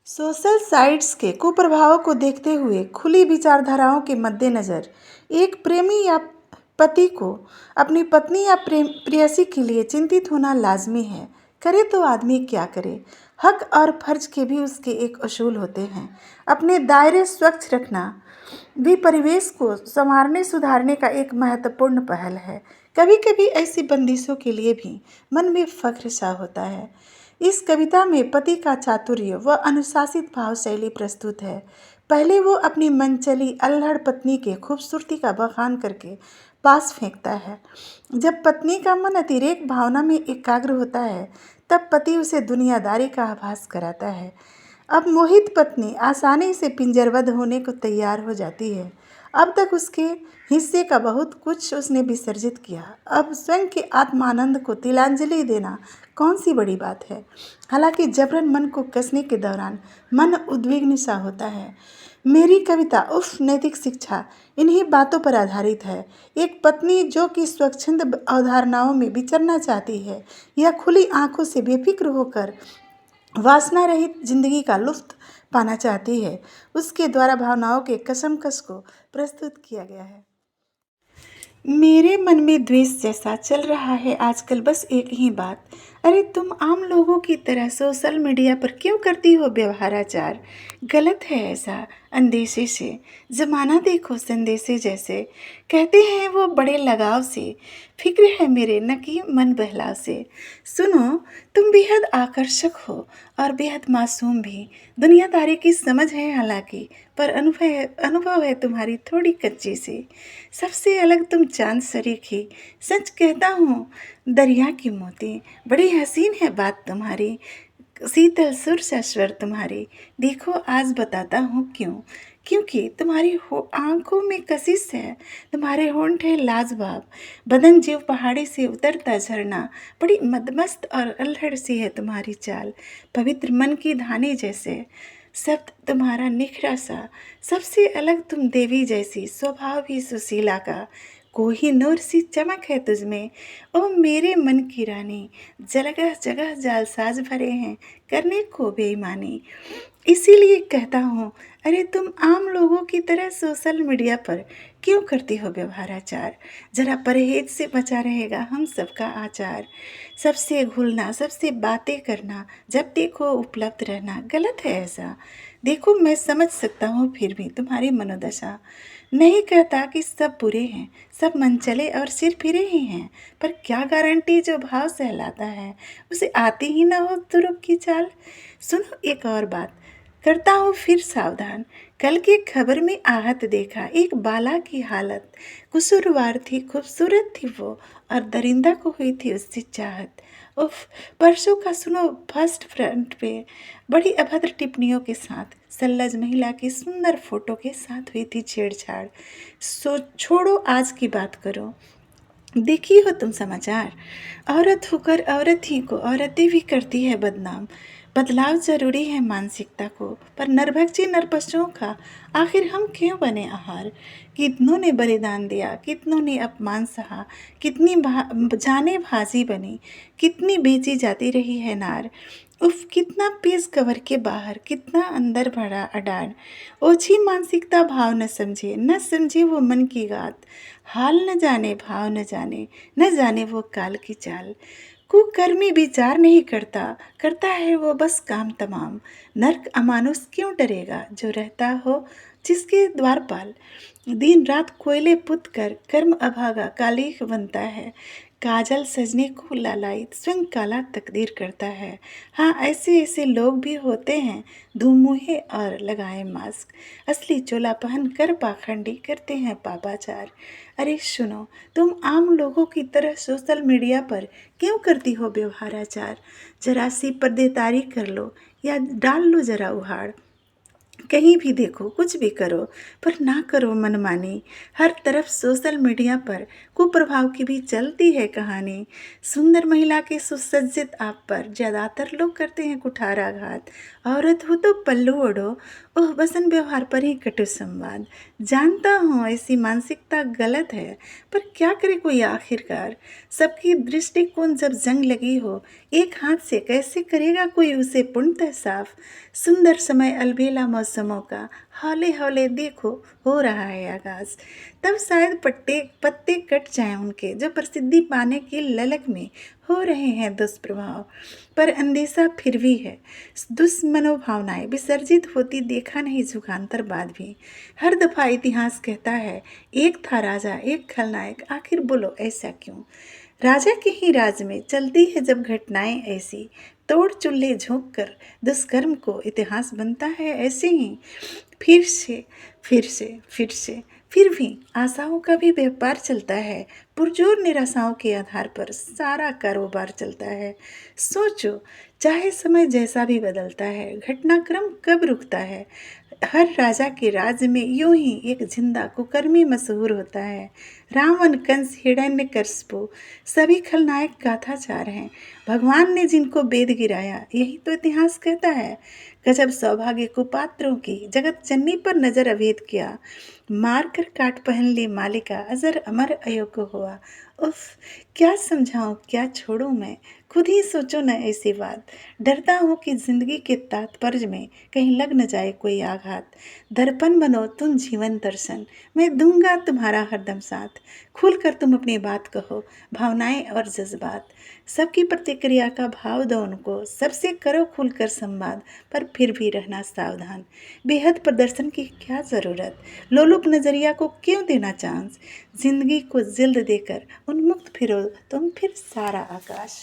Social sites के कुप्रभावों को देखते हुए खुली विचारधाराओं के मद्देनज़र एक प्रेमी या पति को अपनी पत्नी या प्रेयसी के लिए चिंतित होना लाजमी है। करे तो आदमी क्या करे। हक और फर्ज के भी उसके एक असूल होते हैं। अपने दायरे स्वच्छ रखना भी परिवेश को संवारने सुधारने का एक महत्वपूर्ण पहल है। कभी कभी ऐसी बंदिशों के लिए भी मन में फख्र सा होता है। इस कविता में पति का चातुर्य व अनुशासित भाव शैली प्रस्तुत है। पहले वो अपनी मनचली अल्हड़ पत्नी के खूबसूरती का बखान करके पास फेंकता है। जब पत्नी का मन अतिरेक भावना में एकाग्र होता है तब पति उसे दुनियादारी का आभास कराता है। अब मोहित पत्नी आसानी से पिंजरबद्ध होने को तैयार हो जाती है। अब तक उसके हिस्से का बहुत कुछ उसने विसर्जित किया। अब स्वयं के आत्मानंद को तिलांजलि देना कौन सी बड़ी बात है। हालांकि जबरन मन को कसने के दौरान मन उद्विग्न सा होता है। मेरी कविता उफ नैतिक शिक्षा इन्हीं बातों पर आधारित है। एक पत्नी जो कि स्वच्छंद अवधारणाओं में विचरना चाहती है या खुली आंखों से बेफिक्र होकर वासना रहित जिंदगी का लुत्फ पाना चाहती है, उसके द्वारा भावनाओं के कशमकश को प्रस्तुत किया गया है। मेरे मन में द्वेष जैसा चल रहा है आजकल बस एक ही बात। अरे तुम आम लोगों की तरह सोशल मीडिया पर क्यों करती हो व्यवहाराचार। गलत है ऐसा अंदेशे से। जमाना देखो संदेशे जैसे। कहते हैं वो बड़े लगाव से। फिक्र है मेरे न कि मन बहलाव से। सुनो तुम बेहद आकर्षक हो और बेहद मासूम भी। दुनियादारी की समझ है हालांकि पर अनुभव है तुम्हारी थोड़ी कच्ची सी। सबसे अलग तुम चांद सरीखी। सच कहता हूँ दरिया की मोती। बड़ी हसीन है बात तुम्हारी। शीतल सुर सा स्वर तुम्हारी। देखो आज बताता हूँ क्यों। क्योंकि तुम्हारी आंखों में कशिश है। तुम्हारे होंठ है लाजवाब। बदन जीव पहाड़ी से उतरता झरना। बड़ी मदमस्त और अल्हड़ सी है तुम्हारी चाल। पवित्र मन की धानी जैसे। शब्द तुम्हारा निखरा सा। सबसे अलग तुम देवी जैसी। स्वभाव भी सुशीला का। कोहिनूर सी चमक है तुझमें। ओ मेरे मन की रानी। जगह जगह जालसाज भरे हैं करने को बेईमानी। इसीलिए कहता हूँ अरे तुम आम लोगों की तरह सोशल मीडिया पर क्यों करती हो व्यवहाराचार। जरा परहेज से बचा रहेगा हम सबका आचार। सबसे घुलना सबसे बातें करना जब देखो उपलब्ध रहना गलत है ऐसा। देखो मैं समझ सकता हूँ फिर भी तुम्हारी मनोदशा। नहीं कहता कि सब बुरे हैं। सब मनचले और सिर फिरे ही हैं। पर क्या गारंटी जो भाव सहलाता है उसे आती ही ना हो तुरुप की चाल। सुनो एक और बात करता हूँ फिर सावधान। कल की खबर में आहत देखा एक बाला की हालत। कसूरवार थी खूबसूरत थी वो और दरिंदा को हुई थी उससे चाहत। उफ परसों का सुनो फर्स्ट फ्रंट पे बड़ी अभद्र टिप्पणियों के साथ सल्लज महिला की सुंदर फोटो के साथ हुई थी छेड़छाड़। सो छोड़ो आज की बात करो। देखी हो तुम समाचार। औरत होकर औरत ही को औरतें भी करती है बदनाम। बदलाव जरूरी है मानसिकता को पर नरभक्षी नरपशुओं का आखिर हम क्यों बने आहार। कितनों ने बलिदान दिया कितनों ने अपमान सहा। कितनी जाने भाजी बनी। कितनी बेची जाती रही है नार। उफ कितना पेश कवर के बाहर कितना अंदर भरा अडान। ओछी मानसिकता भाव न समझे वो मन की बात। हाल न जाने भाव न जाने वो काल की चाल। कुकर्मी विचार नहीं करता करता है वो बस काम तमाम। नर्क अमानुष क्यों डरेगा जो रहता हो जिसके द्वारपाल। दिन रात कोयले पुत कर कर्म अभागा कालिक बनता है। काजल सजने को लालायित स्वयं काला तकदीर करता है। हाँ ऐसे ऐसे लोग भी होते हैं धूमुहे और लगाए मास्क। असली चोला पहन कर पाखंडी करते हैं पापाचार। अरे सुनो तुम आम लोगों की तरह सोशल मीडिया पर क्यों करती हो व्यवहाराचार। जरा सी पर्देदारी कर लो या डाल लो जरा उहाड़। कहीं भी देखो, कुछ भी करो, पर ना करो मनमानी। हर तरफ सोशल मीडिया पर कुप्रभाव की भी चलती है कहानी। सुंदर महिला के सुसज्जित आप पर ज़्यादातर लोग करते हैं कुठाराघात। औरत हो तो पल्लू ओढ़ो, ओह वसन व्यवहार पर ही कटु संवाद। जानता हूँ ऐसी मानसिकता गलत है, पर क्या करे कोई आखिरकार। सबकी दृष्टिकोण जब जंग लगी हो, एक हाथ से कैसे करेगा कोई उसे पूर्णतः साफ। सुंदर समय अलबेला मौसमों का, हौले हौले देखो हो रहा है आगाज। तब शायद पत्ते कट जाएं उनके, जो प्रसिद्धि पाने की ललक में हो रहे हैं दुष्प्रभाव। पर अंदेशा फिर भी है, दुष्मनोभावनाएं विसर्जित होती देखा नहीं जुगान्तर बाद भी। हर दफा इतिहास कहता है, एक था राजा एक खलनायक, आखिर बोलो ऐसा क्यों। राजा के ही राज में चलती है जब घटनाएं ऐसी, तोड़ चूल्हे झोंक कर दुष्कर्म को इतिहास बनता है ऐसे ही। फिर से फिर भी आशाओं का भी व्यापार चलता है। पुरजोर निराशाओं के आधार पर सारा कारोबार चलता है। सोचो, चाहे समय जैसा भी बदलता है, घटनाक्रम कब रुकता है। हर राजा के राज्य में यूं ही एक जिंदा कुकर्मी मशहूर होता है। रावण, कंस, हिरण्यकशिपु सभी खलनायक गाथाचार हैं। भगवान ने जिनको वेद गिराया, यही तो इतिहास कहता है। गजब सौभाग्य कुपात्रों की जगत जननी पर नजर अभेद किया। मार कर काट पहन ली मालिका, अजर अमर अयोग्य हुआ। उफ, क्या समझाऊं क्या छोड़ूं मैं, खुद ही सोचो न ऐसी बात। डरता हूँ कि जिंदगी के तात्पर्य में कहीं लग न जाए कोई आघात। दर्पण बनो तुम जीवन दर्शन, मैं दूंगा तुम्हारा हरदम साथ। खुल कर तुम अपनी बात कहो, भावनाएं और जज्बात। सबकी प्रतिक्रिया का भाव दो उनको, सबसे करो खुलकर संवाद, पर फिर भी रहना सावधान। बेहद प्रदर्शन की क्या ज़रूरत, लोलुप नज़रिया को क्यों देना चांस। जिंदगी को जिल्द देकर उन्मुक्त फिरो तुम फिर सारा आकाश।